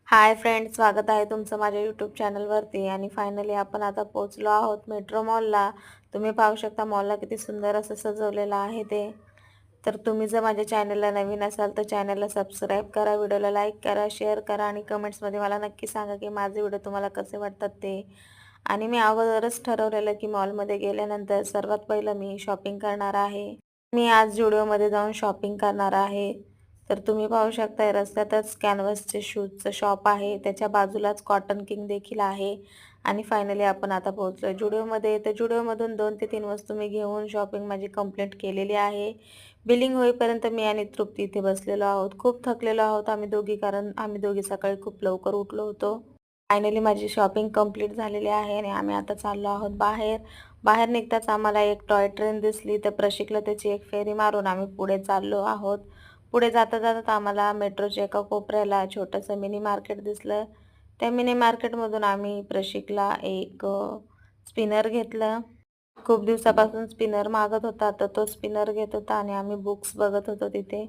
Hi friends, स्वागत आहे तुमचं माझ्या यूट्यूब चॅनलवरती. आणि फायनली आपण आता पोहोचलो आहोत मेट्रो मॉलला. तुम्ही पाहू शकता मॉलला किती सुंदर असं सजवलेलं आहे ते. तर तुम्ही जर माझ्या चॅनलला नवीन असाल तर चॅनलला सबस्क्राईब करा, व्हिडिओला लाईक करा, शेअर करा आणि कमेंट्समध्ये मला नक्की सांगा की माझे व्हिडिओ तुम्हाला कसे वाटतात ते. आणि मी अगोदरच ठरवलेलं की मॉलमध्ये गेल्यानंतर सर्वात पहिलं मी शॉपिंग करणार आहे. मी आज जुडिओमध्ये जाऊन शॉपिंग करणार आहे. तर तुम्ही पाहू शकता रस्त्यातच कॅनव्हासचे शूजचं शॉप आहे. त्याच्या बाजूलाच कॉटन किंग देखील आहे. आणि फायनली आपण आता पोहोचलोय जुडिओमध्ये. तर जुडिओमधून 2 ते 3 वस्तू मी घेऊन शॉपिंग माझी कंप्लीट केलेली आहे. बिलिंग होईपर्यंत मी आणि तृप्ती इथे बसलेलो आहोत. खूप थकलेलो आहोत आम्ही दोघी, कारण आम्ही दोघी सकाळी खूप लवकर उठलो होतो. फायनली माझी शॉपिंग कंप्लीट झालेली आहे आणि आम्ही आता चाललो आहोत बाहेर. बाहेर निघताच आम्हाला एक टॉय ट्रेन दिसली, तर प्रशिकला त्याची एक फेरी मारून आम्ही पुढे चाललो आहोत. पुढे जाता जाता आम्हाला मेट्रोच्या एका कोपऱ्याला छोटंसं मिनी मार्केट दिसलं. त्या मिनी मार्केटमधून आम्ही प्रशिकला एक स्पिनर घेतलं. खूप दिवसापासून स्पिनर मागत होता, तर तो स्पिनर घेत होता आणि आम्ही बुक्स बघत होतो तिथे.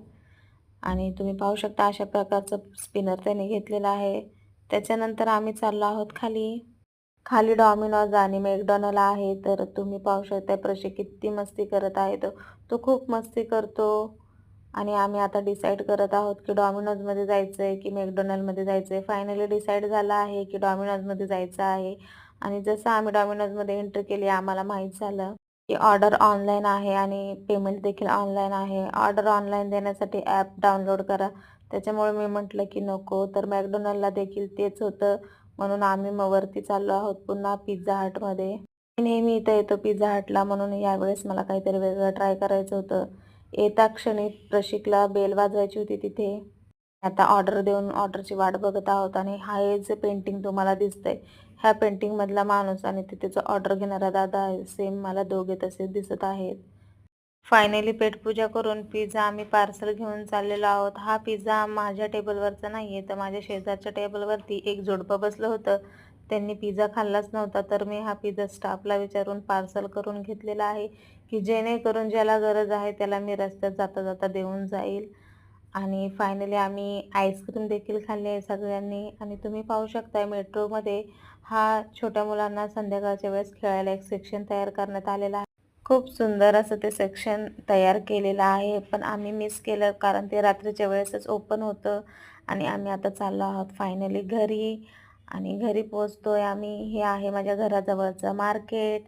आणि तुम्ही पाहू शकता अशा प्रकारचं स्पिनर त्याने घेतलेलं आहे. त्याच्यानंतर आम्ही चाललो आहोत खाली. खाली डॉमिनोज आणि मॅकडोनल्ड आहे. तर तुम्ही पाहू शकता प्रशिक किती मस्ती करत आहे तो. तो खूप मस्ती करतो. आणि आम्ही आता डिसाईड करत आहोत की डॉमिनोजमध्ये जायचं आहे की मॅकडोनल्डमध्ये जायचं आहे. फायनली डिसाईड झालं आहे की डॉमिनोजमध्ये जायचं आहे. आणि जसं आम्ही डॉमिनोजमध्ये एंट्री केली आम्हाला माहीत झालं की ऑर्डर ऑनलाईन आहे आणि पेमेंट देखील ऑनलाईन आहे. ऑर्डर ऑनलाईन देण्यासाठी ॲप डाउनलोड करा. त्याच्यामुळे मी म्हटलं की नको. तर मॅकडोनल्डला देखील तेच होतं. म्हणून आम्ही मग वरती चाललो आहोत पुन्हा पिझ्झा हटमध्ये. नेहमी इथं येतो पिझ्झा हटला, म्हणून यावेळेस मला काहीतरी वेगळं ट्राय करायचं होतं. येता क्षणी प्रशिकला बेल वाजवायची होती तिथे. आता ऑर्डर देऊन ऑर्डरची वाट बघत आहोत. आणि हे जे पेंटिंग तुम्हाला दिसतंय, ह्या पेंटिंगमधला माणूस आणि तिथेचा ऑर्डर घेणारा दादा आहे, सेम मला दोघे तसेच दिसत आहेत. फायनली पेटपूजा करून पिझ्झा आम्ही पार्सल घेऊन चाललेलो आहोत. हा पिझ्झा माझ्या टेबलवरचा नाही आहे, तर माझ्या शेजारच्या टेबलवरती एक जोडपं बसलं होतं. त्यांनी पिझ्झा खाल्लाच नव्हता, तर मी हा पिझ्झा स्टाफला विचारून पार्सल करून घेतलेला आहे की जेणेकरून ज्याला गरज आहे त्याला मी रस्त्यात जाता जाता देऊन जाईल. आणि फायनली आम्ही आईस्क्रीम देखील खाल्ली आहे सगळ्यांनी. आणि तुम्ही पाहू शकता मेट्रोमध्ये हा छोट्या मुलांना संध्याकाळच्या वेळेस खेळायला एक सेक्शन तयार करण्यात आलेला आहे. खूप सुंदर असं ते सेक्शन तयार केलेलं आहे, पण आम्ही मिस केलं कारण ते रात्रीच्या वेळेसच ओपन होतं. आणि आम्ही आता चाललो आहोत फायनली घरी. आणि घरी पोहोचतोय आम्ही. हे आहे माझ्या घराजवळचं मार्केट.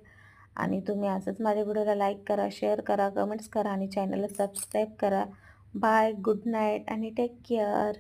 आणि तुम्ही असंच माझ्या व्हिडिओला लाईक करा, शेअर करा, कमेंट्स करा आणि चॅनलला सबस्क्राईब करा. बाय, गुड नाईट आणि टेक केअर.